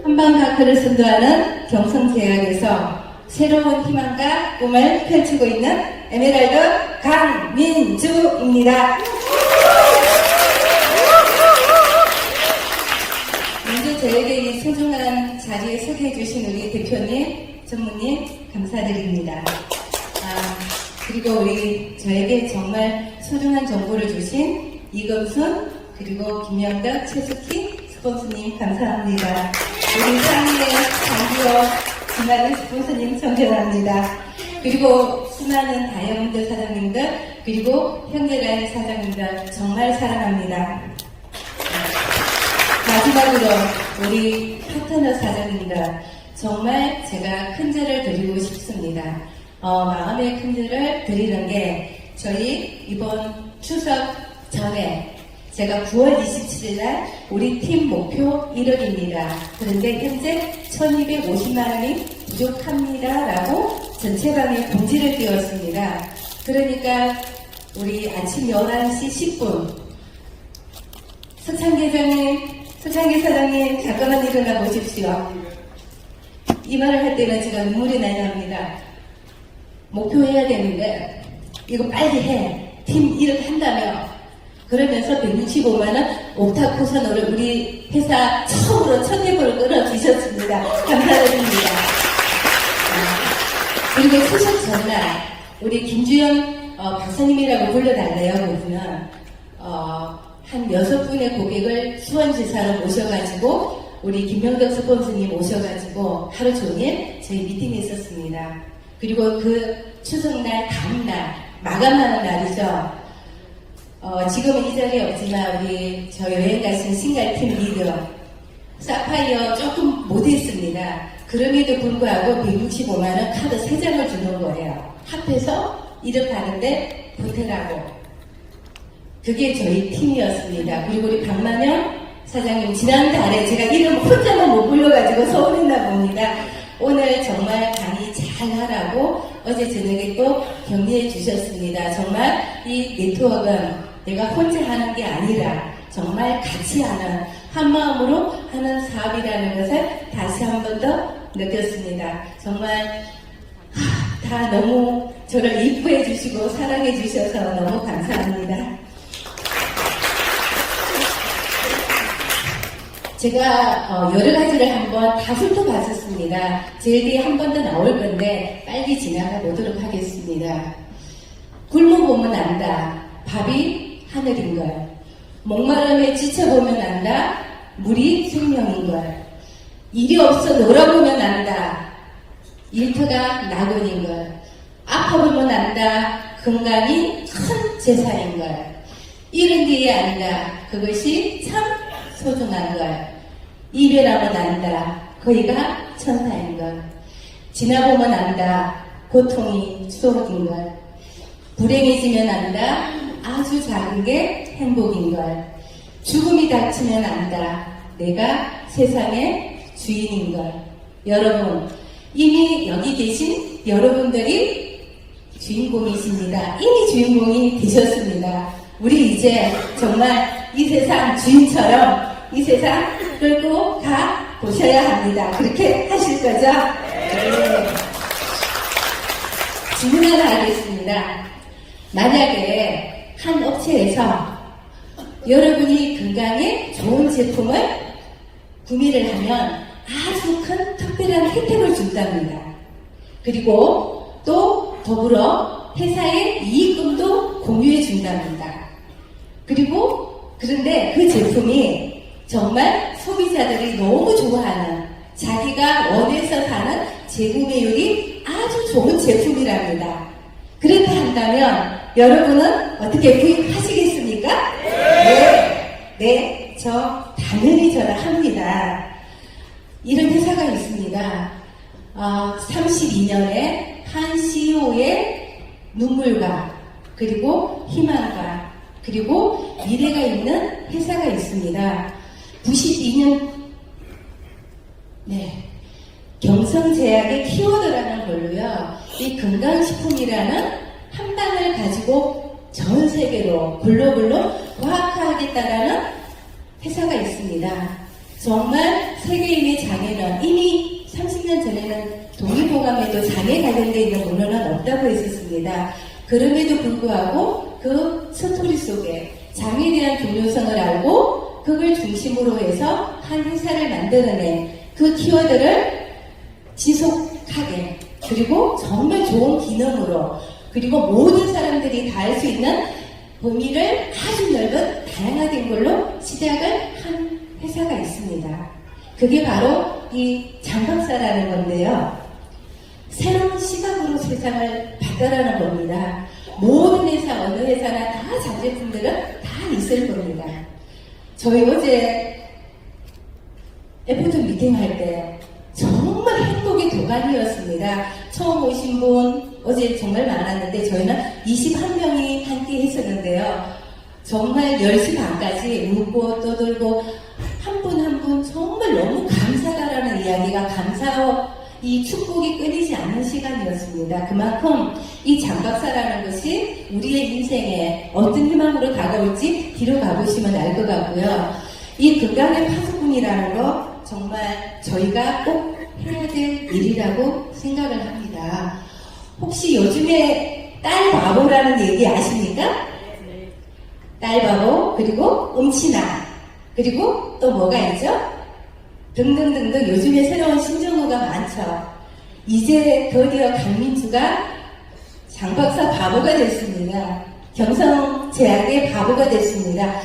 한방다크를 선도하는 경성제약에서 새로운 희망과 꿈을 펼치고 있는 에메랄드 강민주입니다. 먼저 저에게 이 소중한 자리에 소개해 주신 우리 대표님, 전무님 감사드립니다. 그리고 우리 저에게 정말 소중한 정보를 주신 이금순, 그리고 김영덕, 최숙희 스폰서님 감사합니다. 우리 쌍의 장기호, 김하는 스폰서님 존경합니다. 그리고 수많은 다이아몬드 사장님들, 그리고 현대라인 사장님들 정말 사랑합니다. 마지막으로 우리 파트너 사장님들 정말 제가 큰절을 드리고 싶습니다. 마음의 큰절을 드리는 게 저희 이번 추석 전에 제가 9월 27일 날 우리 팀 목표 1억입니다. 그런데 현재 1250만 원이 부족합니다. 라고 전체방에 공지를 띄웠습니다. 그러니까 우리 아침 11시 10분 서창기 사장님 잠깐만 일어나 보십시오. 이 말을 할 때는 제가 눈물이 나야 합니다. 목표해야 되는데 이거 빨리 해. 팀 일을 한다며. 그러면서 165만원 옥타 코션호를 우리 회사 처음으로 첫 입으로 끊어주셨습니다. 감사드립니다. 그리고 추석 전날 우리 김주영 박사님이라고 불러달래요. 그러면 한 6분의 고객을 수원지사로 모셔가지고 우리 김명덕 스폰서님 모셔가지고 하루 종일 저희 미팅이 있었습니다. 그리고 그 추석날 다음날 마감하는 날이죠. 지금은 이 자리에 없지만 우리 저 여행 가신 싱갈팀 리더 사파이어 조금 못했습니다. 그럼에도 불구하고 165만원 카드 3장을 주는 거예요. 합해서 1억 가는데 보태라고. 그게 저희 팀이었습니다. 그리고 우리 박만영 사장님 지난달에 제가 이름 혼자만 못 불러가지고 서운했나 봅니다. 오늘 정말 강의 잘 하라고 어제 저녁에 또 격려해 주셨습니다. 정말 이 네트워크는 내가 혼자 하는 게 아니라 정말 같이 하는 한마음으로 하는 사업이라는 것을 다시 한 번 더 느꼈습니다. 정말 다 너무 저를 이뻐해 주시고 사랑해 주셔서 너무 감사합니다. 제가 여러 가지를 한번 다 훑어봤었습니다. 제일 뒤에 한 번 더 나올 건데 빨리 지나가 보도록 하겠습니다. 굶어보면 안다. 밥이 하늘인걸. 목마름에 지쳐보면 안다. 물이 생명인걸. 일이 없어 놀아보면 안다. 일터가 낙원인걸. 아파보면 안다. 건강이 큰 재산인걸. 이런 뒤에 안다. 그것이 참 소중한걸. 이별하면 안다. 거기가 천사인걸. 지나보면 안다. 고통이 추억인걸. 불행해지면 안다. 아주 작은 게 행복인걸. 죽음이 닥치면 안다. 내가 세상의 주인인걸. 여러분, 이미 여기 계신 여러분들이 주인공이십니다. 이미 주인공이 되셨습니다. 우리 이제 정말 이 세상 주인처럼 이 세상 끌고 가 보셔야 합니다. 그렇게 하실 거죠? 네. 질문 하나 하겠습니다. 만약에 한 업체에서 여러분이 건강에 좋은 제품을 구매를 하면 아주 큰 특별한 혜택을 준답니다. 그리고 또 더불어 회사의 이익금도 공유해 준답니다. 그런데 그 제품이 정말 소비자들이 너무 좋아하는 자기가 원해서 사는 재구매율이 아주 좋은 제품이랍니다. 그렇다 한다면 여러분은 어떻게 구입하시겠습니까? 네, 저 당연히 전화합니다. 이런 회사가 있습니다. 32년의 한 CEO의 눈물과 그리고 희망과 그리고 미래가 있는 회사가 있습니다. 92년 경성제약의 키워드라는 걸로요. 이 건강식품이라는 한 방을 가지고 전 세계로 글로벌로 과학화하겠다라는 회사가 있습니다. 정말 세계인의 장애는 이미 30년 전에는 동의보감에도 장애 관련되어 있는 문헌은 없다고 했었습니다. 그럼에도 불구하고 그 스토리 속에 장애에 대한 중요성을 알고 그걸 중심으로 해서 한 회사를 만들어낸 그 키워드를 지속하게, 그리고 정말 좋은 기능으로, 그리고 모든 사람들이 다 할 수 있는 범위를 아주 넓은 다양화된 걸로 시작을 한 회사가 있습니다. 그게 바로 이 장박사라는 건데요. 새로운 시각으로 세상을 바꿔라는 겁니다. 모든 회사, 어느 회사나 다 자제품들은 다 있을 겁니다. 저희 어제 애프터 미팅할 때 정말 행복의 도가니였습니다. 처음 오신 분 어제 정말 많았는데 저희는 21명이 함께 했었는데요. 정말 10시 반까지 웃고 떠들고 한 분 한 분 정말 너무 감사하다라는 이야기가 이 축복이 끊이지 않는 시간이었습니다. 그만큼 이 장박사라는 것이 우리의 인생에 어떤 희망으로 다가올지 뒤로 가보시면 알 것 같고요. 이 건강의 파수꾼이라는 거 정말 저희가 꼭 해야 될 일이라고 생각을 합니다. 혹시 요즘에 딸 바보라는 얘기 아십니까? 딸 바보, 그리고 음치나, 그리고 또 뭐가 있죠? 등등등등 요즘에 새로운 신조어가 많죠. 이제 드디어 강민주가 장박사 바보가 됐습니다. 경성제약의 바보가 됐습니다.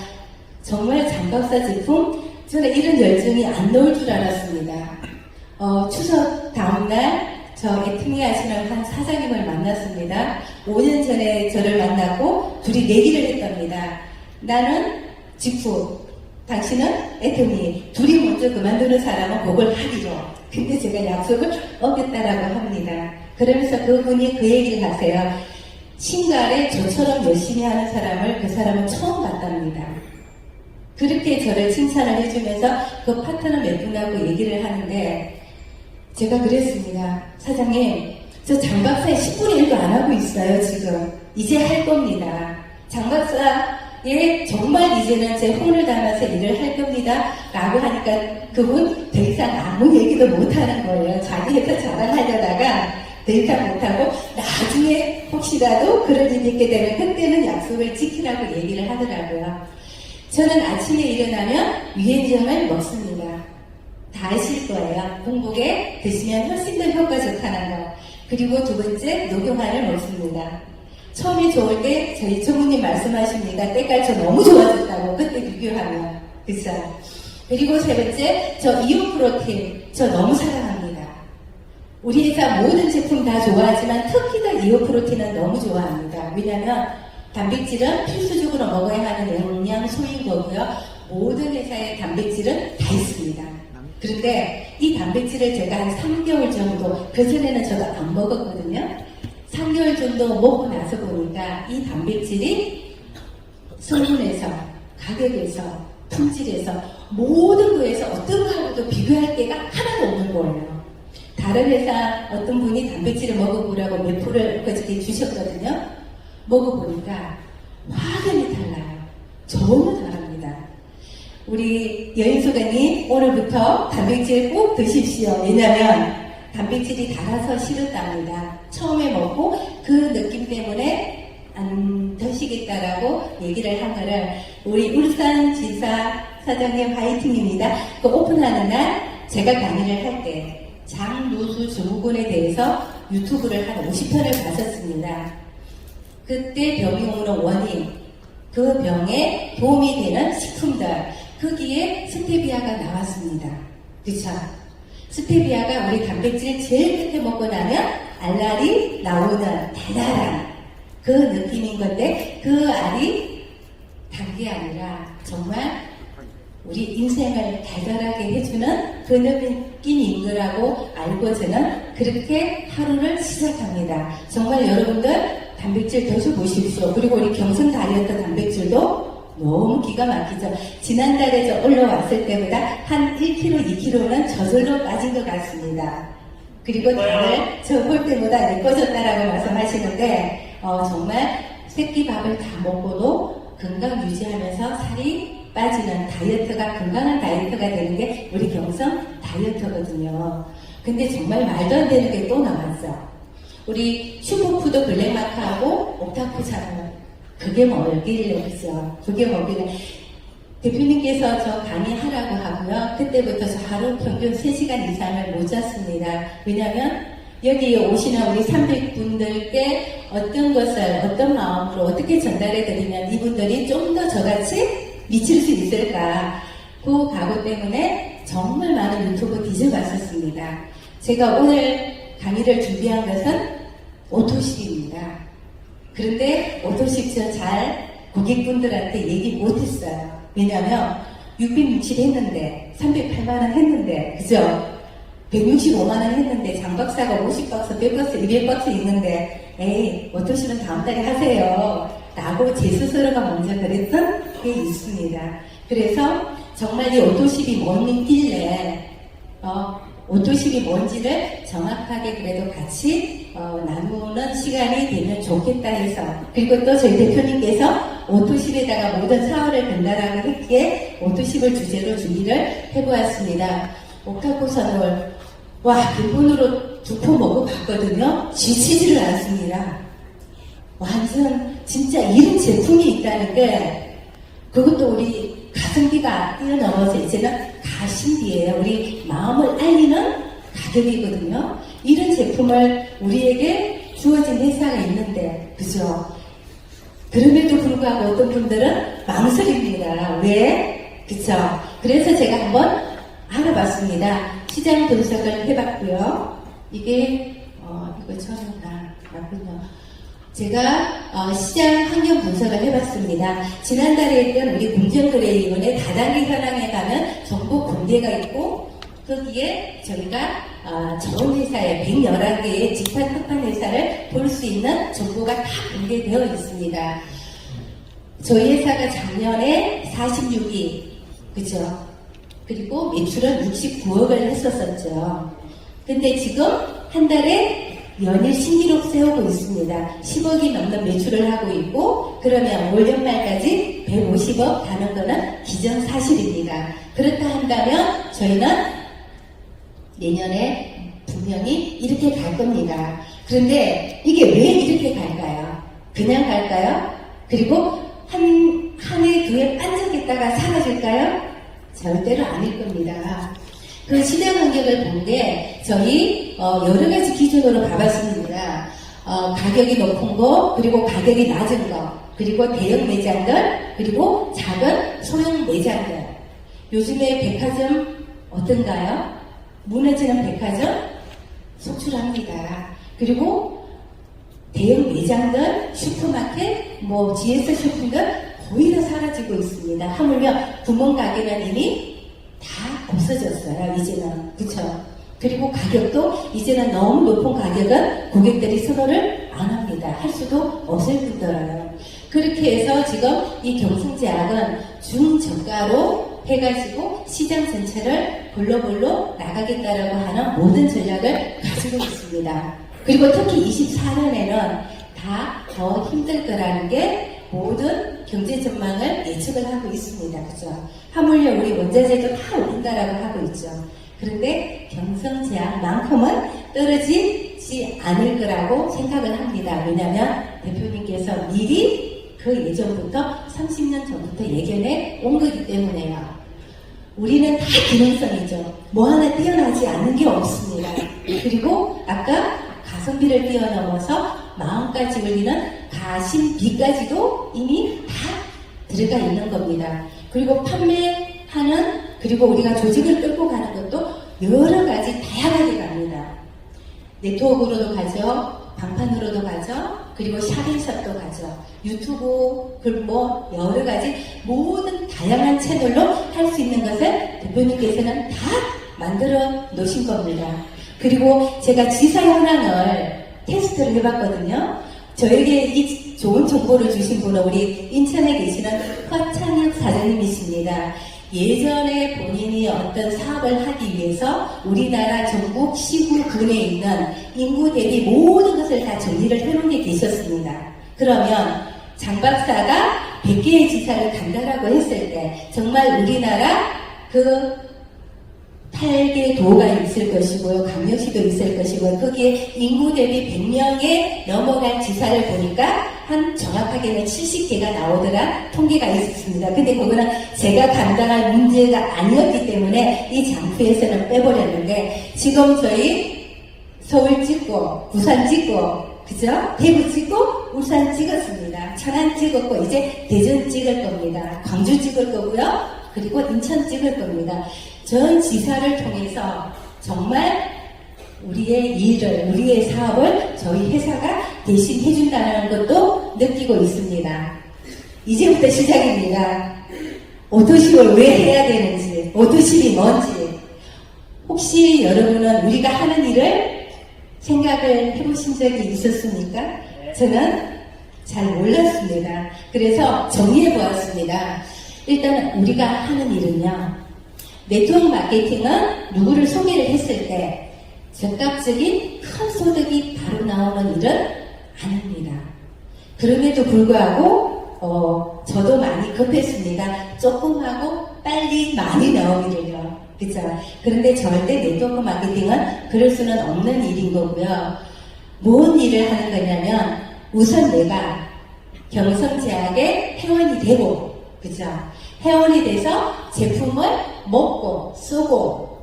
정말 장박사 제품, 저는 이런 열정이 안 나올 줄 알았습니다. 추석 다음날 저 애팅이 하시는 한 사장님을 만났습니다. 5년 전에 저를 만나고 둘이 내기를 했답니다. 나는 직후, 당신은 애터미, 둘이 먼저 그만두는 사람은 그걸 하기로. 근데 제가 약속을 어겼다라고 합니다. 그러면서 그분이 그 얘기를 하세요. 신갈에 저처럼 열심히 하는 사람을 그 사람은 처음 봤답니다. 그렇게 저를 칭찬을 해주면서 그 파트너 몇 분하고 얘기를 하는데 제가 그랬습니다. 사장님, 저 장박사에 10분의 1도 안 하고 있어요, 지금. 이제 할 겁니다. 장박사에 정말 이제는 제 혼을 담아서 일을 할 겁니다. 라고 하니까 그분 더 이상 아무 얘기도 못 하는 거예요. 자기 회사 자랑하려다가 더 이상 못하고 나중에 혹시라도 그런 일이 있게 되면 그때는 약속을 지키라고 얘기를 하더라고요. 저는 아침에 일어나면 유엔정을 먹습니다. 다 아실 거예요. 공복에 드시면 훨씬 더 효과 좋다는 거. 그리고 두 번째, 녹용알을 먹습니다. 처음에 좋을 때 저희 총무님 말씀하십니다. 때깔 너무 좋아졌다고. 그때 비교하면. 그쵸? 그리고 세 번째, 저 이온 프로틴 저 너무 사랑합니다. 우리 회사 모든 제품 다 좋아하지만 특히 다 이온 프로틴은 너무 좋아합니다. 왜냐하면 단백질은 필수적으로 먹어야 하는 영양소인 거고요. 모든 회사의 단백질은 다 있습니다. 그런데 이 단백질을 제가 한 3개월 정도, 그전에는 저도 안 먹었거든요. 3개월 정도 먹고 나서 보니까 이 단백질이 성분에서, 가격에서, 품질에서, 모든 거에서 어떤 거하고도 비교할 게가 하나도 없는 거예요. 다른 회사 어떤 분이 단백질을 먹어보라고 몇 프를 그저께 주셨거든요. 먹어보니까 확연히 달라요. 전혀 다릅니다. 우리 여인소장님 오늘부터 단백질 꼭 드십시오. 왜냐하면 단백질이 달아서 싫었답니다. 처음에 먹고 그 느낌 때문에 안 드시겠다라고 얘기를 한 거를 우리 울산지사 사장님 화이팅입니다. 그 오픈하는 날 제가 강의를 할 때 장누수 증후군에 대해서 유튜브를 한 50편을 봤었습니다. 그때 병이 오는 원인, 그 병에 도움이 되는 식품들, 거기에 스테비아가 나왔습니다. 그쵸? 스테비아가 우리 단백질 제일 끝에 먹고 나면 알알이 나오는 달달한 그 느낌인 건데 그 알이 단 게 아니라 정말 우리 인생을 달달하게 해주는 그 느낌인 거라고 알고 저는 그렇게 하루를 시작합니다. 정말 여러분들 단백질 드셔보십시오. 그리고 우리 경성 다이어트 단백질도 너무 기가 막히죠. 지난달에 저 올라왔을 때보다 한 1kg, 2kg는 저절로 빠진 것 같습니다. 그리고 다들 저 볼 때보다 예뻐졌다라고 말씀하시는데 정말 새끼 밥을 다 먹고도 건강 유지하면서 살이 빠지는 다이어트가 건강한 다이어트가 되는 게 우리 경성 다이어트거든요. 근데 정말 말도 안 되는 게 또 나왔어. 우리 슈퍼푸드 블랙마크하고 옥타코잖아요. 그게 뭐길래 그죠? 그게 뭐길래 대표님께서 저 강의하라고 하고요. 그때부터 저 하루 평균 3시간 이상을 못 잤습니다. 왜냐면 여기 오시는 우리 300분들께 어떤 것을 어떤 마음으로 어떻게 전달해 드리면 이분들이 좀 더 저같이 미칠 수 있을까. 그 각오 때문에 정말 많은 유튜브 뒤져봤었습니다. 제가 오늘 강의를 준비한 것은 오토십입니다. 그런데 오토십 잘 고객분들한테 얘기 못했어요. 왜냐면 660 했는데 308만원 했는데 그죠? 165만원 했는데 장박사가 50박스, 100박스, 200박스 있는데 에이 오토십은 다음 달에 하세요 라고 제 스스로가 먼저 그랬던 게 있습니다. 그래서 정말 이 오토십이 뭔길래 오토십이 뭔지를 정확하게 그래도 같이 나누는 시간이 되면 좋겠다 해서 그리고 또 저희 대표님께서 오토십에다가 모든 사활을 건다라고 했기에 오토십을 주제로 준비를 해보았습니다. 옥타코산올 와 근본으로 2포 먹어봤거든요. 지치지를 않습니다. 완전 진짜 이런 제품이 있다는 게 그것도 우리 가성비가 뛰어넘어서 이제는 가심비예요. 우리 마음을 알리는 가격이거든요. 이런 제품을 우리에게 주어진 회사가 있는데 그죠? 그럼에도 불구하고 어떤 분들은 망설입니다. 왜? 그쵸? 그래서 제가 한번 알아봤습니다. 시장 분석을 해봤고요. 이게 이거 처음 맞군요. 제가 시장 환경 분석을 해봤습니다. 지난달에 했던 우리 공정거래위원회 다단계 현황에 가면 정보 공개가 있고 거기에 저희가 좋은 회사에 111개의 직판 특판 회사를 볼 수 있는 정보가 다 공개되어 있습니다. 저희 회사가 작년에 46위, 그죠? 그리고 매출은 69억을 했었었죠. 근데 지금 한 달에 연일 신기록 세우고 있습니다. 10억이 넘는 매출을 하고 있고 그러면 올 연말까지 150억 가는 거는 기정사실입니다. 그렇다 한다면 저희는 내년에 분명히 이렇게 갈 겁니다. 그런데 이게 왜 이렇게 갈까요? 그냥 갈까요? 그리고 한 해, 두 해 반짝했다가 사라질까요? 절대로 아닐 겁니다. 그 시장 환경을 본 게 저희 여러 가지 기준으로 봐봤습니다. 가격이 높은 거, 그리고 가격이 낮은 거, 그리고 대형 매장들, 그리고 작은 소형 매장들. 요즘에 백화점 어떤가요? 무너지는 백화점 속출합니다. 그리고 대형 매장들, 슈퍼마켓, GS 쇼핑들 거의 다 사라지고 있습니다. 하물며 구멍 가게는 이미 다 없어졌어요. 이제는. 그쵸? 그리고 가격도 이제는 너무 높은 가격은 고객들이 서로를 안 합니다. 할 수도 없을 뿐더러요. 그렇게 해서 지금 이 경승제약은 중저가로 해가지고 시장 전체를 볼로볼로 나가겠다라고 하는 모든 전략을 가지고 있습니다. 그리고 특히 24년에는 다 더 힘들 거라는 게 모든 경제 전망을 예측을 하고 있습니다. 그죠? 하물며 우리 원자재도 다 오른다라고 하고 있죠. 그런데 경성제약만큼은 떨어지지 않을 거라고 생각을 합니다. 왜냐하면 대표님께서 미리 그 예전부터 30년 전부터 예견해 온 거기 때문에요. 우리는 다 기능성이죠. 뭐 하나 뛰어나지 않는 게 없습니다. 그리고 아까 가성비를 뛰어넘어서 마음까지 올리는 가심비까지도 이미 다 들어가 있는 겁니다. 그리고 판매하는 그리고 우리가 조직을 끌고 가는 것도 여러 가지 다양하게 갑니다. 네트워크로도 가죠. 방판으로도 가죠. 그리고 샵인샵도 가죠. 유튜브, 여러 가지 모든 다양한 채널로 할 수 있는 것을 대표님께서는 다 만들어 놓으신 겁니다. 그리고 제가 지사 현황을 테스트를 해봤거든요. 저에게 이 좋은 정보를 주신 분은 우리 인천에 계시는 허창혁 사장님이십니다. 예전에 본인이 어떤 사업을 하기 위해서 우리나라 전국 시구군에 있는 인구 대비 모든 것을 다 정리를 해놓은 게 계셨습니다. 그러면 장 박사가 100개의 지사를 간다라고 했을 때 정말 우리나라 그 8개 도가 있을 것이고요. 강력시도 있을 것이고요. 거기에 인구 대비 100명에 넘어간 지사를 보니까 한 정확하게는 70개가 나오더라 통계가 있었습니다. 근데 그거는 제가 감당할 문제가 아니었기 때문에 이 장표에서는 빼버렸는데 지금 저희 서울 찍고 부산 찍고 그죠? 대구 찍고 울산 찍었습니다. 천안 찍었고 이제 대전 찍을 겁니다. 광주 찍을 거고요. 그리고 인천 찍을 겁니다. 전 지사를 통해서 정말 우리의 일을, 우리의 사업을 저희 회사가 대신 해준다는 것도 느끼고 있습니다. 이제부터 시작입니다. 오토십을 왜 해야 되는지, 오토십이 뭔지. 혹시 여러분은 우리가 하는 일을 생각을 해보신 적이 있었습니까? 저는 잘 몰랐습니다. 그래서 정리해 보았습니다. 일단 우리가 하는 일은요. 네트워크 마케팅은 누구를 소개를 했을 때 적극적인 큰 소득이 바로 나오는 일은 아닙니다. 그럼에도 불구하고 저도 많이 급했습니다. 조금 하고 빨리 많이 나오기를요. 그죠? 그런데 절대 네트워크 마케팅은 그럴 수는 없는 일인 거고요. 뭔 일을 하는 거냐면 우선 내가 경성제약의 회원이 되고 그죠? 회원이 돼서 제품을 먹고 쓰고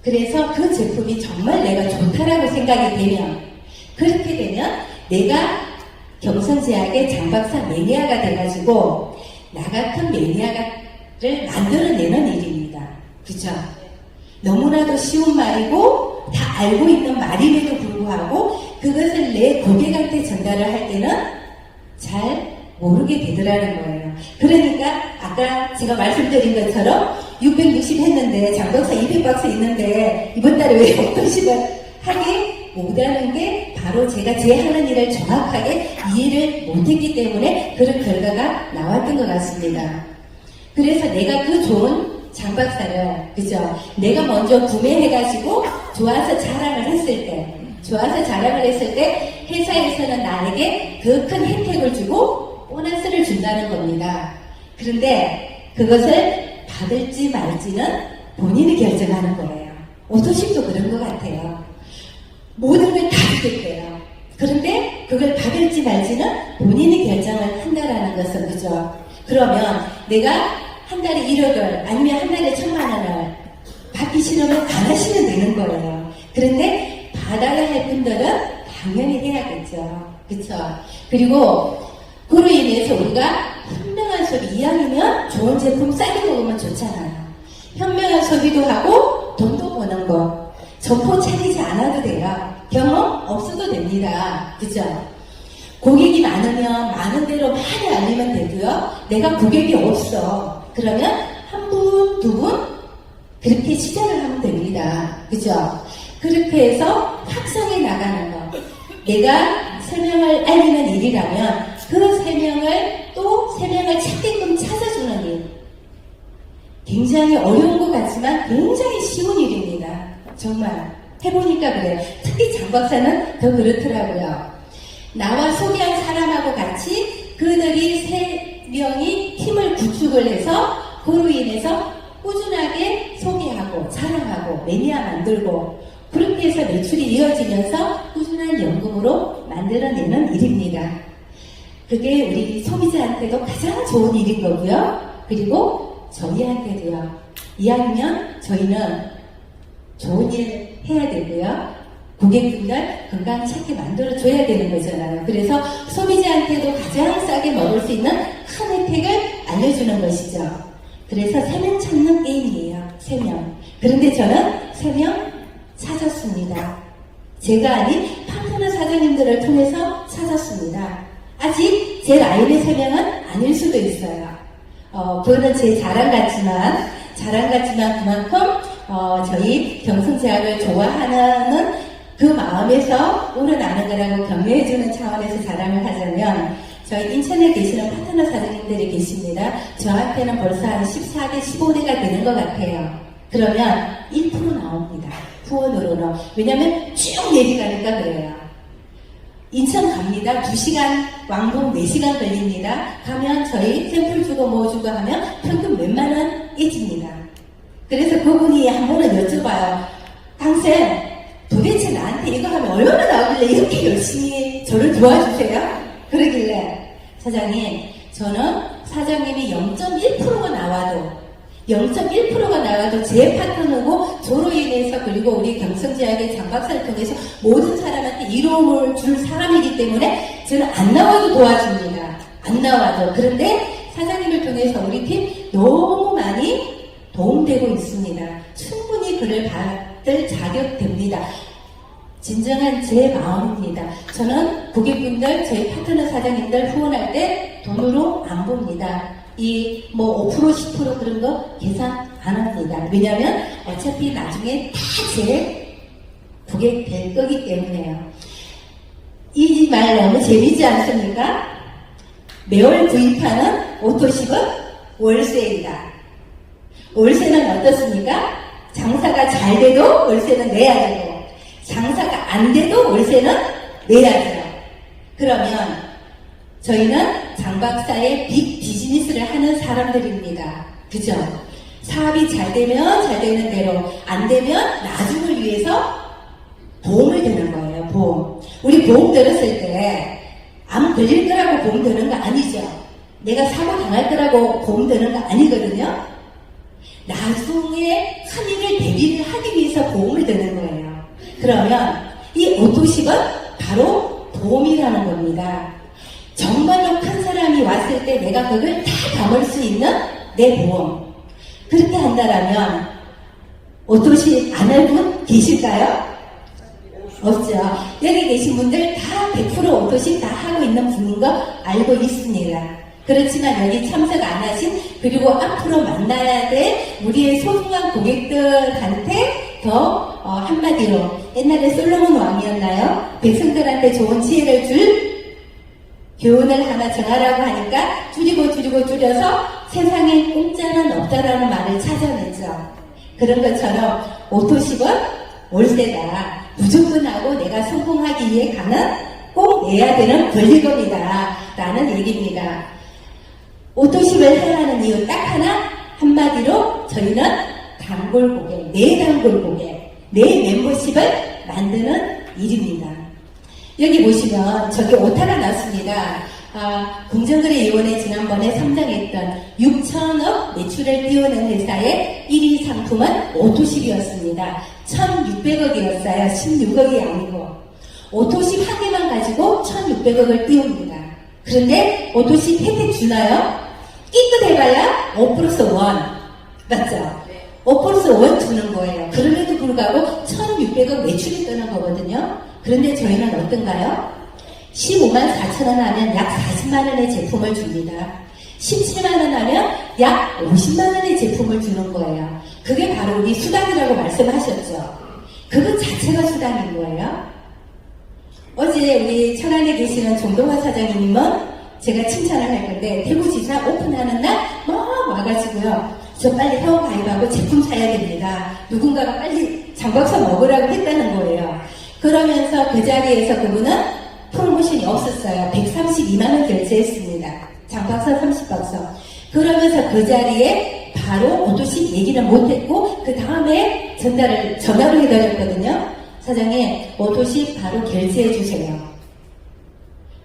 그래서 그 제품이 정말 내가 좋다라고 생각이 되면 그렇게 되면 내가 경성제약의 장박사 매니아가 돼가지고 나 같은 매니아를 만들어내는 일입니다. 그죠? 너무나도 쉬운 말이고 다 알고 있는 말임에도 불구하고 그것을 내 고객한테 전달을 할 때는 잘 모르게 되더라는 거예요. 그러니까 아까 제가 말씀드린 것처럼 660 했는데 장박사 200박스 있는데 이번 달에 왜 오토십을 하게 못하는 게 바로 제가 제 하는 일을 정확하게 이해를 못했기 때문에 그런 결과가 나왔던 것 같습니다. 그래서 내가 그 좋은 장박사를 그죠? 내가 먼저 구매해가지고 좋아서 자랑을 했을 때 회사에서는 나에게 그 큰 혜택을 주고 보너스를 준다는 겁니다. 그런데 그것을 받을지 말지는 본인이 결정하는 거예요. 오토십도 그런 것 같아요. 모든 걸 다 주겠대요. 그런데 그걸 받을지 말지는 본인이 결정을 한다라는 것은 그죠? 그러면 내가 한 달에 1억을 아니면 한 달에 1,000,000원을 받기 싫으면 안 하시면 되는 거예요. 그런데 받아야 할 분들은 당연히 해야겠죠. 그쵸? 그리고 그로 인해서 우리가 현명한 소비, 이왕이면 좋은 제품 싸게 먹으면 좋잖아요. 현명한 소비도 하고 돈도 버는 거. 점포 차리지 않아도 돼요. 경험 없어도 됩니다. 그죠? 고객이 많으면 많은 대로 많이 알리면 되고요. 내가 고객이 없어. 그러면 한 분, 두 분 그렇게 시작을 하면 됩니다. 그죠? 그렇게 해서 확장해 나가는 거. 내가 설명을 알리는 일이라면 그 세 명을 찾게끔 찾아주는 일. 굉장히 어려운 것 같지만 굉장히 쉬운 일입니다. 정말 해보니까 그래요. 특히 장박사는 더 그렇더라고요. 나와 소개한 사람하고 같이 그들이 3명이 팀을 구축을 해서 그로 인해서 꾸준하게 소개하고 자랑하고 매니아 만들고 그렇게 해서 매출이 이어지면서 꾸준한 연금으로 만들어내는 일입니다. 그게 우리 소비자한테도 가장 좋은 일인 거고요. 그리고 저희한테도요. 이왕이면 저희는 좋은 일 해야 되고요. 고객분들 건강 찾게 만들어줘야 되는 거잖아요. 그래서 소비자한테도 가장 싸게 먹을 수 있는 큰 혜택을 알려주는 것이죠. 그래서 3명 찾는 게임이에요. 3명. 그런데 저는 3명 찾았습니다. 제가 아닌 파트너 사장님들을 통해서 찾았습니다. 아직 제 라인의 3명은 아닐 수도 있어요. 그거는 제 자랑 같지만 그만큼 저희 경성제약을 좋아하는 그 마음에서 우러나는 거라고 격려해주는 차원에서 자랑을 하자면 저희 인천에 계시는 파트너 사장님들이 계십니다. 저한테는 벌써 한 14대, 15대가 되는 것 같아요. 그러면 1% 나옵니다. 후원으로는. 왜냐면 쭉 내려가니까 그래요. 인천 갑니다. 2시간 왕복 4시간 걸립니다. 가면 저희 샘플 주고 뭐 주고 하면 평균 몇만 원 잊습니다. 그래서 그분이 한 번은 여쭤봐요. 강쌤, 도대체 나한테 이거 하면 얼마나 나오길래 이렇게 열심히 저를 도와주세요? 그러길래 사장님, 저는 사장님이 0.1%가 나와도 제 파트너고 저로 인해서 그리고 우리 경성지역의 장박사를 통해서 모든 사람한테 이로움을 줄 사람이기 때문에 저는 안 나와도 도와줍니다. 안 나와도. 그런데 사장님을 통해서 우리 팀 너무 많이 도움되고 있습니다. 충분히 그를 받을 자격됩니다. 진정한 제 마음입니다. 저는 고객분들, 저희 파트너 사장님들 후원할 때 돈으로 안 봅니다. 이 뭐 5% 10% 그런 거 계산 안 합니다. 왜냐하면 어차피 나중에 다 제 고객 될 거기 때문에요. 이 말 너무 재밌지 않습니까? 매월 구입하는 오토십은 월세이다. 월세는 어떻습니까? 장사가 잘 돼도 월세는 내야 되고 장사가 안 돼도 월세는 내야죠. 그러면 저희는 장박사의 빅 비즈니스를 하는 사람들입니다. 그죠? 사업이 잘 되면 잘 되는 대로, 안 되면 나중을 위해서 보험을 드는 거예요. 보험. 우리 보험 들었을 때 암 걸릴 거라고 보험 드는 거 아니죠. 내가 사고 당할 거라고 보험 드는 거 아니거든요. 나중에 큰 일을 대비를 하기 위해서 보험을 드는 거예요. 그러면 이 오토십은 바로 보험이라는 겁니다. 정말로 큰 사람이 왔을 때 내가 그걸 다 담을 수 있는 내 보험. 그렇게 한다라면 오토십 안 할 분 계실까요? 없죠. 여기 계신 분들 다 100% 오토십 다 하고 있는 분인 거 알고 있습니다. 그렇지만 여기 참석 안 하신, 그리고 앞으로 만나야 될 우리의 소중한 고객들한테 더 한마디로, 옛날에 솔로몬 왕이었나요? 백성들한테 좋은 지혜를 줄 교훈을 하나 정하라고 하니까 줄여서 세상에 공짜는 없다라는 말을 찾아냈죠. 그런 것처럼 오토십은 월세다. 무조건 하고 내가 성공하기 위해 가는 꼭 내야 되는 권리금이다 라는 얘기입니다. 오토십을 해야 하는 이유 딱 하나, 한마디로 저희는 단골 고객, 내 단골 고객, 내 멤버십을 만드는 일입니다. 여기 보시면 저기 오타가 났습니다. 공정거래위원회 지난번에 상장했던 6천억 매출을 띄워낸 회사의 1위 상품은 오토십이었습니다. 1,600억이었어요. 16억이 아니고. 오토십 한 개만 가지고 1,600억을 띄웁니다. 그런데 오토십 혜택 주나요? 끼끗해봐야 5+1. 맞죠? 5+1 주는 거예요. 그럼에도 불구하고 1,600억 매출이 뜨는 거거든요. 그런데 저희는 어떤가요? 15만 4천 원 하면 약 40만 원의 제품을 줍니다. 17만 원 하면 약 50만 원의 제품을 주는 거예요. 그게 바로 우리 수당이라고 말씀하셨죠. 그것 자체가 수당인 거예요. 어제 우리 천안에 계시는 정동화 사장님은 제가 칭찬을 할 건데, 대구지사 오픈하는 날 막 와가지고요. 저 빨리 회원 가입하고 제품 사야 됩니다. 누군가가 빨리 장박사 먹으라고 했다는 거예요. 그러면서 그 자리에서 그분은 프로모션이 없었어요. 132만 원 결제했습니다. 장박사 30박사. 그러면서 그 자리에 바로 오토십 얘기는 못했고 그 다음에 전화로 해드렸거든요. 사장님, 오토십 바로 결제해 주세요.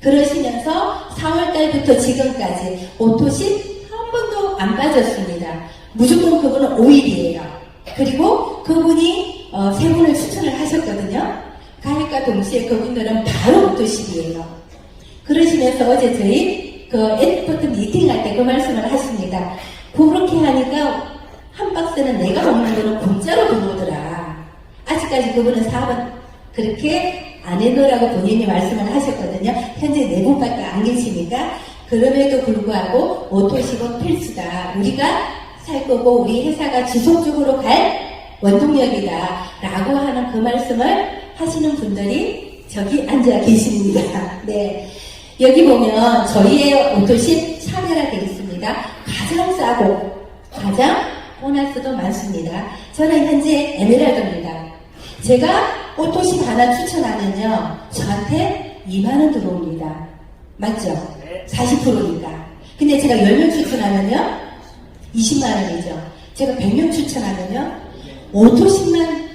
그러시면서 4월달부터 지금까지 오토십 한 번도 안 빠졌습니다. 무조건 그분은 5일이에요. 그리고 그분이 세 분을 추천을 하셨거든요. 가입과 동시에 그분들은 바로 오토십이에요. 그러시면서 어제 저희 에드포트 미팅할 때 그 말씀을 하십니다. 그렇게 하니까 한 박스는 내가 먹는 거는 공짜로 들어오더라. 아직까지 그분은 사업은 그렇게 안 해놓으라고 본인이 말씀을 하셨거든요. 현재 4분밖에 안 계시니까. 그럼에도 불구하고 오토십은 필수다. 우리가 살 거고 우리 회사가 지속적으로 갈 원동력이다 라고 하는 그 말씀을 하시는 분들이 저기 앉아 계십니다. 네. 여기 보면 저희의 오토십 3회가 되어 있습니다. 가장 싸고 가장 보너스도 많습니다. 저는 현재 에메랄드입니다. 제가 오토십 하나 추천하면요. 저한테 2만원 들어옵니다. 맞죠? 40%니까. 근데 제가 10명 추천하면요? 20만 원이죠. 제가 100명 추천하면요? 오토10만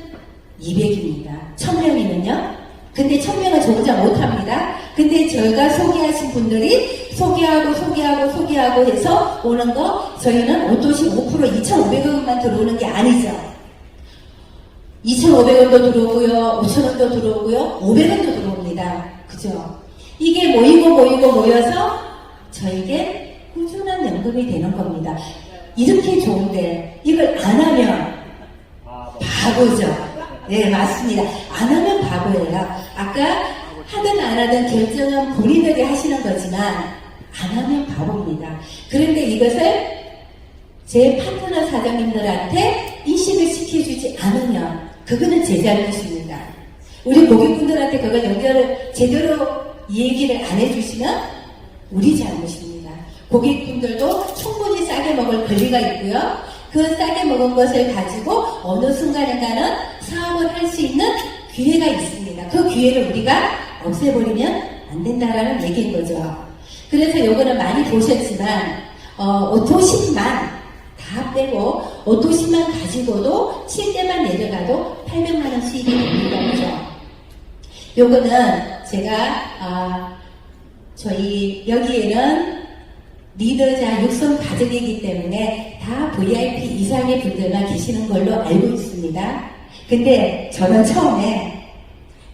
200입니다. 1000명이면요? 근데 1000명은 저 혼자 못합니다. 근데 저희가 소개하신 분들이 소개하고 해서 오는 거 저희는 오토시 5% 2,500원만 들어오는 게 아니죠. 2,500원도 들어오고요. 5,000원도 들어오고요. 500원도 들어옵니다. 그죠? 이게 모여서 저에게 꾸준한 연금이 되는 겁니다. 이렇게 좋은데 이걸 안 하면 바보죠. 네, 맞습니다. 안 하면 바보예요. 아까 하든 안 하든 결정은 본인들이 하시는 거지만 안 하면 바보입니다. 그런데 이것을 제 파트너 사장님들한테 인식을 시켜주지 않으면 그거는 제 잘못입니다. 우리 고객분들한테 그걸 연결을 제대로 얘기를 안 해주시면 우리 잘못입니다. 고객분들도 충분히 싸게 먹을 권리가 있고요. 그 싸게 먹은 것을 가지고 어느 순간인가는 사업을 할 수 있는 기회가 있습니다. 그 기회를 우리가 없애버리면 안 된다라는 얘기인 거죠. 그래서 요거는 많이 보셨지만 오토 10만 다 빼고 오토 10만 가지고도 7대만 내려가도 800만 원 수익이 됩니다. 그죠? 요거는 제가 저희 여기에는 리더자 육성 가족이기 때문에 다 VIP 이상의 분들만 계시는 걸로 알고 있습니다. 근데 저는 처음에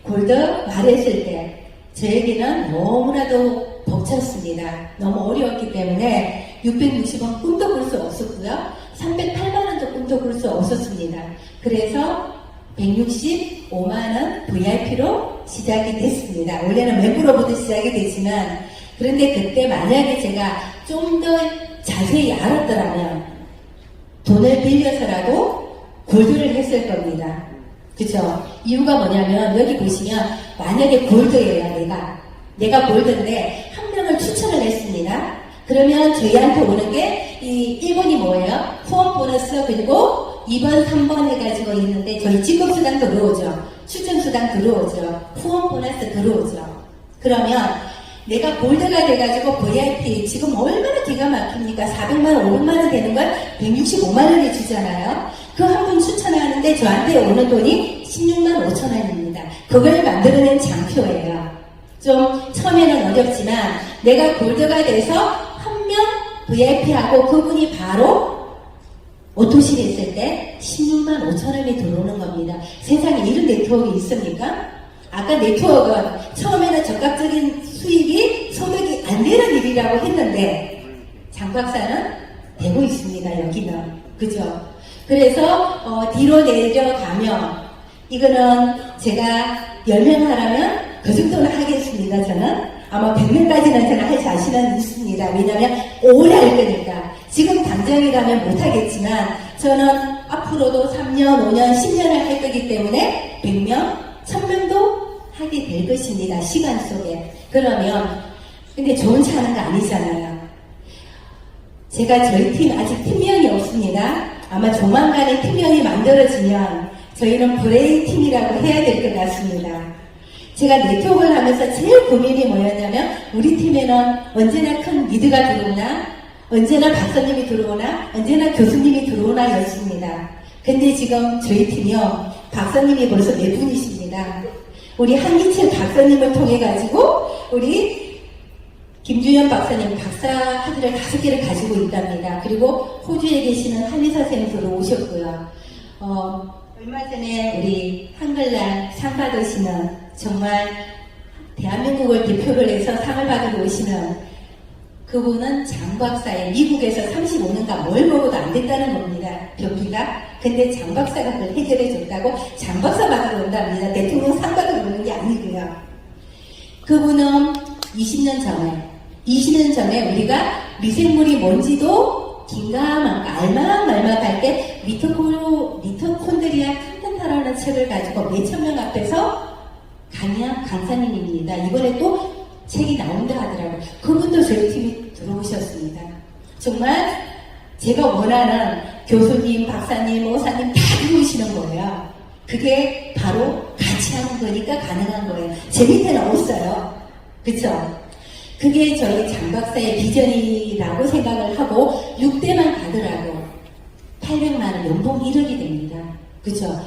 골드 말했을 때 저에게는 너무나도 벅찼습니다. 너무 어려웠기 때문에 660원 꿈도 꿀 수 없었고요. 308만원도 꿈도 꿀 수 없었습니다. 그래서 165만원 VIP로 시작이 됐습니다. 원래는 몇 프로부터 시작이 되지만 그런데 그때 만약에 제가 좀 더 자세히 알았더라면 돈을 빌려서라도 골드를 했을 겁니다. 그쵸? 이유가 뭐냐면 여기 보시면 만약에 골드예요. 내가 골드인데 한 명을 추천을 했습니다. 그러면 저희한테 오는 게 이 1번이 뭐예요? 후원 보너스 그리고 2번, 3번 해가지고 있는데 저희 직급수당 들어오죠. 추천수당 들어오죠. 후원 보너스 들어오죠. 그러면 내가 골드가 돼가지고 VIP 지금 얼마나 기가 막힙니까? 400만원, 500만원 되는 걸 165만원에 주잖아요. 그 한 분 추천하는데 저한테 오는 돈이 16만 5천원입니다. 그걸 만들어낸 장표예요. 좀 처음에는 어렵지만 내가 골드가 돼서 한 명 VIP하고 그분이 바로 오토실 했을 때 16만 5천원이 들어오는 겁니다. 세상에 이런 네트워크 있습니까? 아까 네트워크는 처음에는 적극적인 수익이 소득이 안 되는 일이라고 했는데 장 박사는 되고 있습니다. 여기는. 그죠? 그래서 뒤로 내려가면 이거는 제가 10명 하라면 그 정도는 하겠습니다. 저는 아마 100명까지는 제가 할 자신은 있습니다. 왜냐하면 오래 할 거니까. 지금 당장이라면 못하겠지만 저는 앞으로도 3년, 5년, 10년을 할 거기 때문에 100명, 1000명도 하게 될 것입니다. 시간 속에. 그러면 근데 좋은 차 하는 거 아니잖아요. 제가 저희 팀 아직 팀명이 없습니다. 아마 조만간에 팀명이 만들어지면 저희는 브레인 팀이라고 해야 될 것 같습니다. 제가 네트워크를 하면서 제일 고민이 뭐였냐면 우리 팀에는 언제나 큰 리드가 들어오나 언제나 박사님이 들어오나 언제나 교수님이 들어오나 였습니다. 근데 지금 저희 팀이요 박사님이 벌써 4분이십니다. 우리 한기철 박사님을 통해 가지고 우리 김주현 박사님 박사 학위를 5개를 가지고 있답니다. 그리고 호주에 계시는 한의사 선생님 들어오셨고요. 얼마 전에 우리 한글날 상 받으시는 정말 대한민국을 대표를 해서 상을 받으러 오시는 그분은 장 박사의 미국에서 35년간 뭘 먹어도 안 됐다는 겁니다. 병기가. 근데 장 박사가 그걸 해결해 줬다고 장 박사 받으러 온답니다. 대통령 상 받으러 오는 게 아니고요. 그분은 20년 전에 우리가 미생물이 뭔지도 긴가민가 알막말막할 때 미토콘드리아 탄탄타라는 책을 가지고 몇천 명 앞에서 강의한 강사님입니다. 이번에 또 책이 나온다 하더라고요. 그분도 저희 팀에 들어오셨습니다. 정말 제가 원하는 교수님, 박사님, 의사님 다 들어오시는 거예요. 그게 바로 같이 하는 거니까 가능한 거예요. 제 밑에는 없어요. 그쵸? 그게 저희 장 박사의 비전이라고 생각을 하고 6대만 가더라도 800만 원 연봉 1억이 됩니다. 그죠?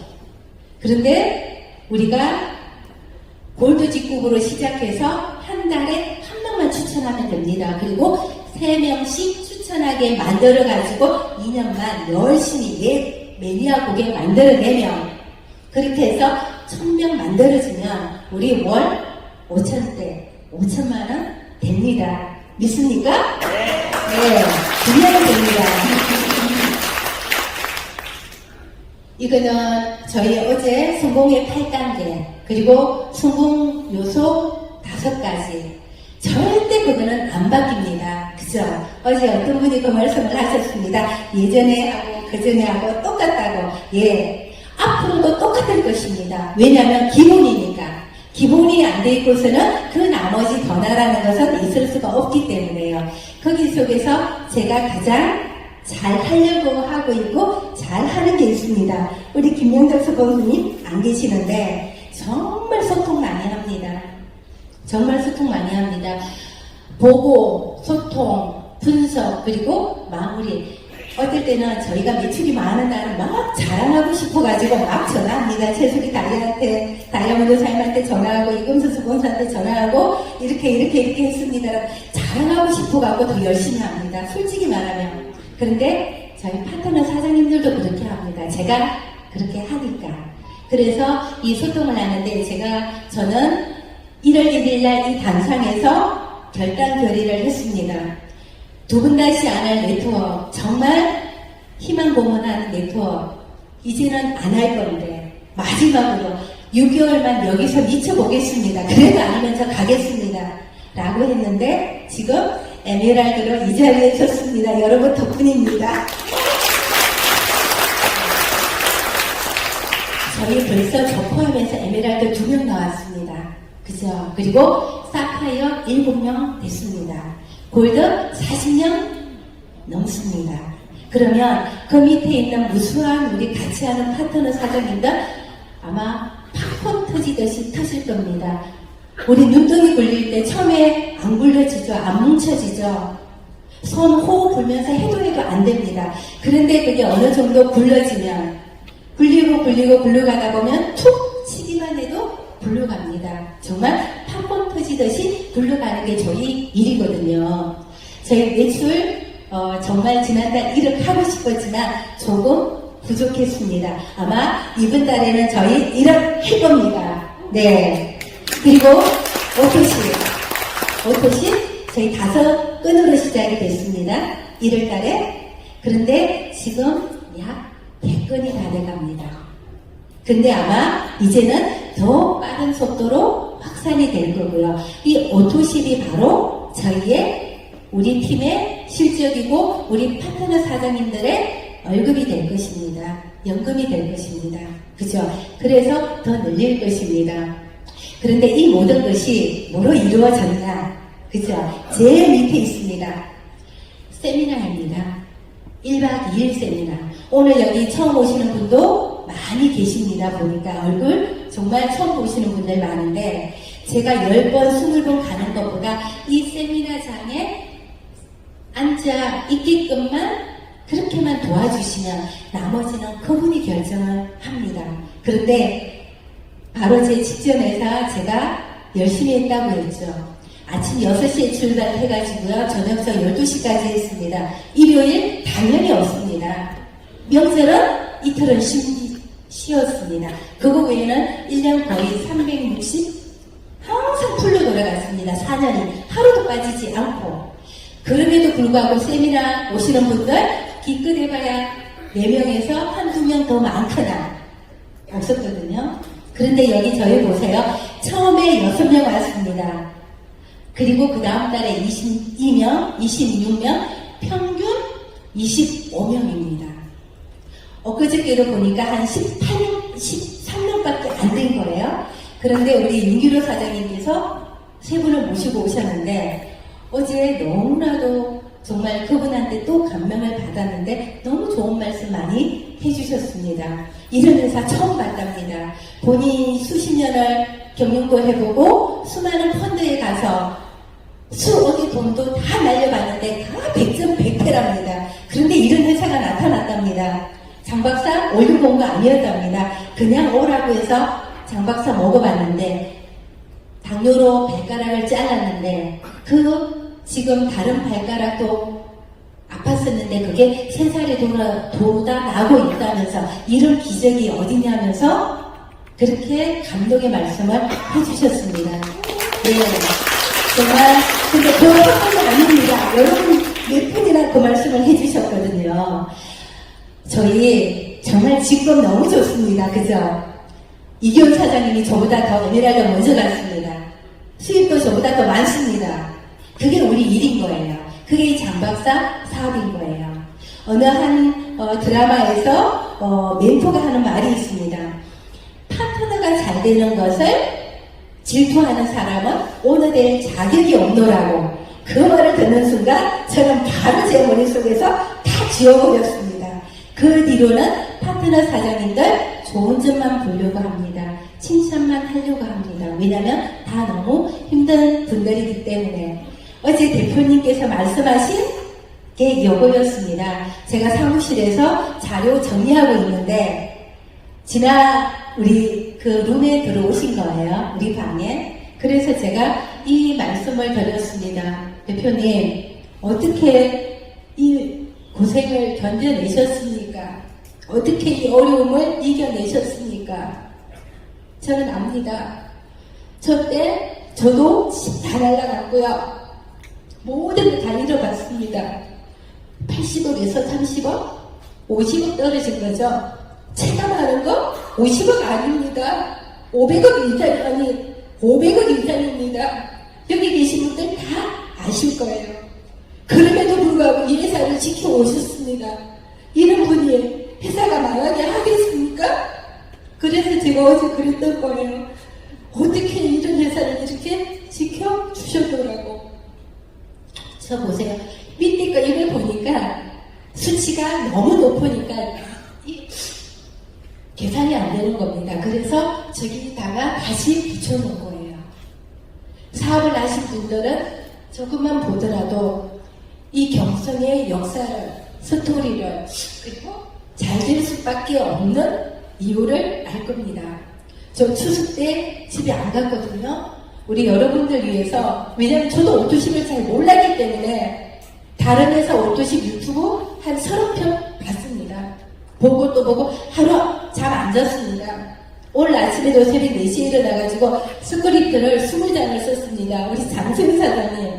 그런데 우리가 골드 직급으로 시작해서 한 달에 한 명만 추천하면 됩니다. 그리고 3명씩 추천하게 만들어가지고 2년만 열심히 매니아 고객 만들어내면 그렇게 해서 1000명 만들어지면 우리 월 5천대, 5천만 원 됩니다. 믿습니까? 네, 그냥 됩니다. 이거는 저희 어제 성공의 8단계 그리고 성공 요소 5가지 절대 그거는 안 바뀝니다. 그죠? 어제 어떤 분이 그 말씀을 하셨습니다. 예전에 하고 그전에 하고 똑같다고. 예, 앞으로도 똑같을 것입니다. 왜냐하면 기본이니까. 기본이 안 돼 있고서는 그 나머지 변화라는 것은 있을 수가 없기 때문에요. 거기 속에서 제가 가장 잘 하려고 하고 있고 잘 하는 게 있습니다. 우리 김명덕 서방님 안 계시는데 정말 소통 많이 합니다. 정말 소통 많이 합니다. 보고, 소통, 분석, 그리고 마무리. 어떨 때는 저희가 매출이 많은 날은 막 자랑하고 싶어가지고 막 전화합니다. 최수리 다이한테, 다이아몬드 사임한테 전화하고, 이금수 수본사한테 전화하고, 이렇게 했습니다. 자랑하고 싶어가지고 더 열심히 합니다. 솔직히 말하면. 그런데 저희 파트너 사장님들도 그렇게 합니다. 제가 그렇게 하니까. 그래서 이 소통을 하는데 저는 1월 1일 날 이 단상에서 결단 결의를 했습니다. 두 분 다시 안 할 네트워크, 정말 희망 공헌하는 네트워크, 이제는 안 할 건데, 마지막으로 6개월만 여기서 미쳐보겠습니다. 그래도 아니면 저 가겠습니다. 라고 했는데, 지금 에메랄드로 이 자리에 섰습니다. 여러분 덕분입니다. 저희 벌써 저 포함해서 에메랄드 2명 나왔습니다. 그죠? 그리고 사파이어 7명 됐습니다. 골드 40명 넘습니다. 그러면 그 밑에 있는 무수한 우리 같이 하는 파트너 사장님들 아마 팝콘 터지듯이 터질 겁니다. 우리 눈덩이 굴릴 때 처음에 안 굴려지죠? 안 뭉쳐지죠? 손 호흡 불면서 해도 안 됩니다. 그런데 그게 어느 정도 굴러지면 굴러가다 보면 툭 치기만 해도 굴러갑니다. 정말 팝콘 터지듯이 굴러가는 게 저희 일이거든요. 저희 매출 정말 지난달 1억 하고 싶었지만 조금 부족했습니다. 아마 이번 달에는 저희 1억 할 겁니다. 네. 그리고 오토시 저희 5건으로 시작이 됐습니다. 1월 달에. 그런데 지금 약 100건이 다 돼갑니다. 근데 아마 이제는 더 빠른 속도로 확산이 될 거고요. 이 오토십이 바로 우리 팀의 실적이고 우리 파트너 사장님들의 월급이 될 것입니다. 연금이 될 것입니다. 그죠? 그래서 더 늘릴 것입니다. 그런데 이 모든 것이 뭐로 이루어졌나? 그죠? 제일 밑에 있습니다. 세미나입니다. 1박 2일 세미나. 오늘 여기 처음 오시는 분도 많이 계십니다. 보니까 얼굴 정말 처음 보시는 분들 많은데 제가 10번, 20번 가는 것보다 이 세미나장에 앉아 있게끔만 그렇게만 도와주시면 나머지는 그분이 결정을 합니다. 그런데 바로 제 직전에서 제가 열심히 했다고 했죠. 아침 6시에 출발해가지고요. 저녁 12시까지 했습니다. 일요일 당연히 없습니다. 명절은 이틀은 쉬었습니다. 그거 외에는 1년 거의 360 항상 풀로 돌아갔습니다. 4년이 하루도 빠지지 않고. 그럼에도 불구하고 세미나 오시는 분들 기껏해봐야 4명에서 한두 명 더 많거나 없었거든요. 그런데 여기 저희 보세요. 처음에 6명 왔습니다. 그리고 그 다음 달에 22명, 26명, 평균 25명입니다. 엊그저께로 보니까 한 13명밖에 안 된 거예요. 그런데 우리 윤기로 사장님께서 3분을 모시고 오셨는데 어제 너무나도 정말 그분한테 또 감명을 받았는데 너무 좋은 말씀 많이 해주셨습니다. 이런 회사 처음 봤답니다. 본인이 수십 년을 경영도 해보고 수많은 펀드에 가서 수억의 돈도 다 날려봤는데 다 100점 100패랍니다. 그런데 이런 회사가 나타났답니다. 장박사 올려본 거 아니었답니다. 그냥 오라고 해서 장박사 먹어봤는데 당뇨로 발가락을 잘랐는데 그 지금 다른 발가락도 아팠었는데 그게 3살이 돌아 나고 있다면서 이런 기적이 어디냐면서 그렇게 감동의 말씀을 해주셨습니다. 네. 정말 근데 그 한번도 아닙니다. 여러분 몇 분이나 그 말씀을 해주셨거든요. 저희 정말 직업 너무 좋습니다. 그죠? 이기훈 사장님이 저보다 더 에메랄드 먼저 갔습니다. 수입도 저보다 더 많습니다. 그게 우리 일인 거예요. 그게 이 장박사 사업인 거예요. 어느 한 드라마에서 멘토가 하는 말이 있습니다. 파트너가 잘 되는 것을 질투하는 사람은 오늘 될 자격이 없노라고. 그 말을 듣는 순간 저는 바로 제 머릿속에서 다 지워버렸습니다. 그 뒤로는 파트너 사장님들 좋은 점만 보려고 합니다. 칭찬만 하려고 합니다. 왜냐하면 다 너무 힘든 분들이기 때문에. 어제 대표님께서 말씀하신 게 이거였습니다. 제가 사무실에서 자료 정리하고 있는데 우리 그 룸에 들어오신 거예요. 우리 방에. 그래서 제가 이 말씀을 드렸습니다. 대표님, 어떻게 이 고생을 견뎌내셨습니까? 어떻게 이 어려움을 이겨내셨습니까? 저는 압니다. 저도 집 다 날라갔고요. 모든 걸 다 잃어봤습니다. 80억에서 30억? 50억 떨어진 거죠. 제가 말한 거 50억 아닙니다. 500억 이상이 500억 이상입니다. 여기 계신 분들 다 아실 거예요. 그럼에도 불구하고 이 회사를 지켜오셨습니다. 이런 분이 회사가 망하게 하겠습니까? 그래서 제가 어제 그랬던 거예요. 어떻게 이런 회사를 이렇게 지켜주셨더라고. 저 보세요. 밑에 거 이걸 보니까 수치가 너무 높으니까 계산이 안 되는 겁니다. 그래서 저기다가 다시 붙여놓은 거예요. 사업을 하신 분들은 조금만 보더라도 이 경성의 역사를, 스토리를, 그리고 잘 될 수밖에 없는 이유를 알 겁니다. 저 추석 때 집에 안 갔거든요. 우리 여러분들 위해서, 왜냐면 저도 옷도식을 잘 몰랐기 때문에 다른 회사 옷도식 유튜브 한 30편 봤습니다. 보고 또 보고 하루 잠 안 잤습니다. 오늘 아침에도 새벽 4시에 일어나가지고 스크립트를 20장을 썼습니다. 우리 장승 사장님.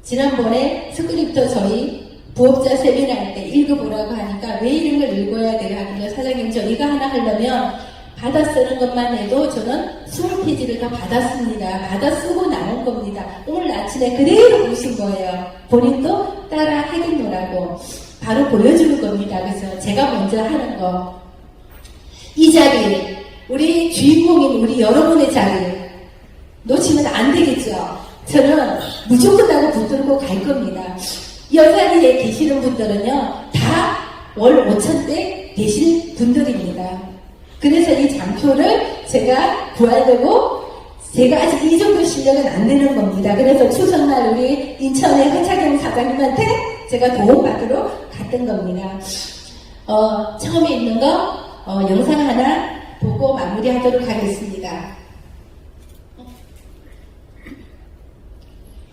지난번에 스크립트 저희 부업자 세미나 할 때 읽어보라고 하니까 왜 이런 걸 읽어야 돼요? 하니까 사장님 저 이거 하나 하려면 받아 쓰는 것만 해도 저는 20페이지를 다 받았습니다. 받아 쓰고 나온 겁니다. 오늘 아침에 그대로 보신 거예요. 본인도 따라 하겠노라고. 바로 보여주는 겁니다. 그래서 제가 먼저 하는 거. 이 자리, 우리 주인공인 우리 여러분의 자리 놓치면 안 되겠죠. 저는 무조건 하고 붙들고 갈 겁니다. 이 자리에 계시는 분들은요, 다 월 5천대 되실 분들입니다. 그래서 이 장표를 제가 구하려고 제가 아직 이 정도 실력은 안 되는 겁니다. 그래서 추석날 우리 인천의 허차경 사장님한테 제가 도움받으러 갔던 겁니다. 처음에 있는 거 영상 하나 보고 마무리하도록 하겠습니다.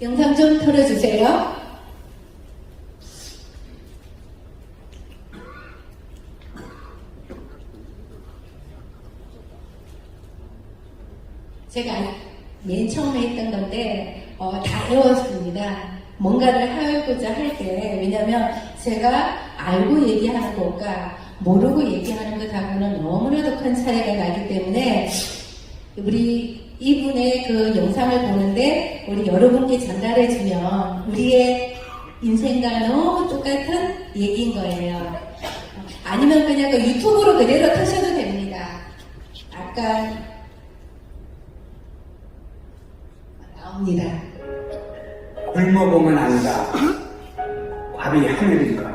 영상 좀 틀어주세요. 제가 맨 처음에 했던 건데 다 외웠습니다. 뭔가를 하고자 할 때, 왜냐면 제가 알고 얘기하는 것과 모르고 얘기하는 것하고는 너무나도 큰 차이가 나기 때문에 우리 이분의 그 영상을 보는데 우리 여러분께 전달해주면 우리의 인생과 너무 똑같은 얘기인 거예요. 아니면 그냥 그 유튜브로 그대로 터셔도 됩니다. 아까 나옵니다. 굶어보면 안다. 밥이 하늘인 것.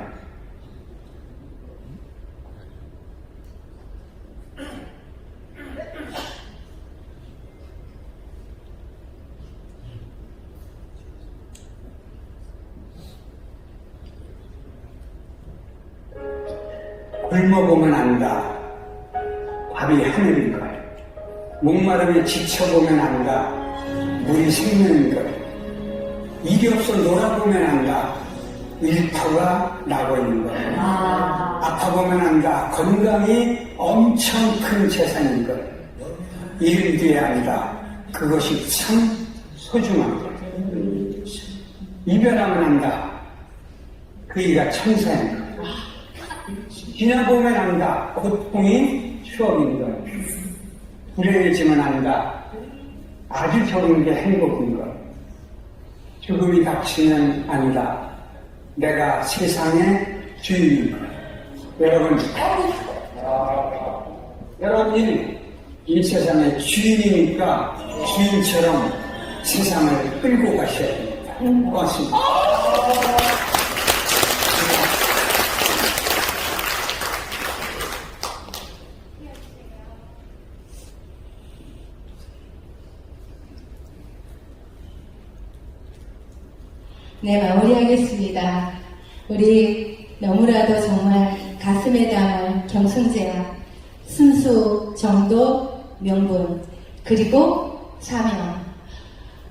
굶어보면 안다. 밥이 하늘인 것. 목마름에 지쳐보면 안다. 물이 생명인 것. 일이 없어 놀아보면 안다. 일터가 나고 있는 것. 아파보면 안다. 건강이 엄청 큰 재산인 것. 일 뒤에 안다. 그것이 참 소중한 것. 이별하면 안다. 그이가 천사인 것. 지나보면 안다. 고통이 추억인 것. 불행해지면 안다. 아주 좋은 게 행복인 것. 죽음이 닥치면 안다. 내가 세상의 주인인 것. 여러분이 이 세상의 주인이니까 주인처럼 세상을 끌고 가셔야 됩니다. 고맙습니다. 네, 마무리하겠습니다. 우리 너무나도 정말 가슴에 담을 경승제약, 순수, 정도, 명분, 그리고 사명.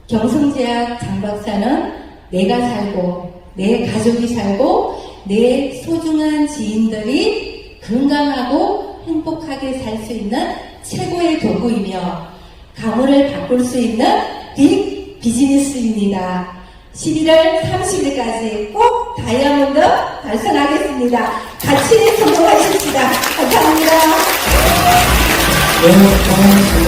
경승제약 장박사는 내가 살고, 내 가족이 살고, 내 소중한 지인들이 건강하고 행복하게 살 수 있는 최고의 도구이며 가문을 바꿀 수 있는 빅 비즈니스입니다. 11월 30일까지 꼭 다이아몬드 달성하겠습니다. 같이 성공하십시다. 감사합니다.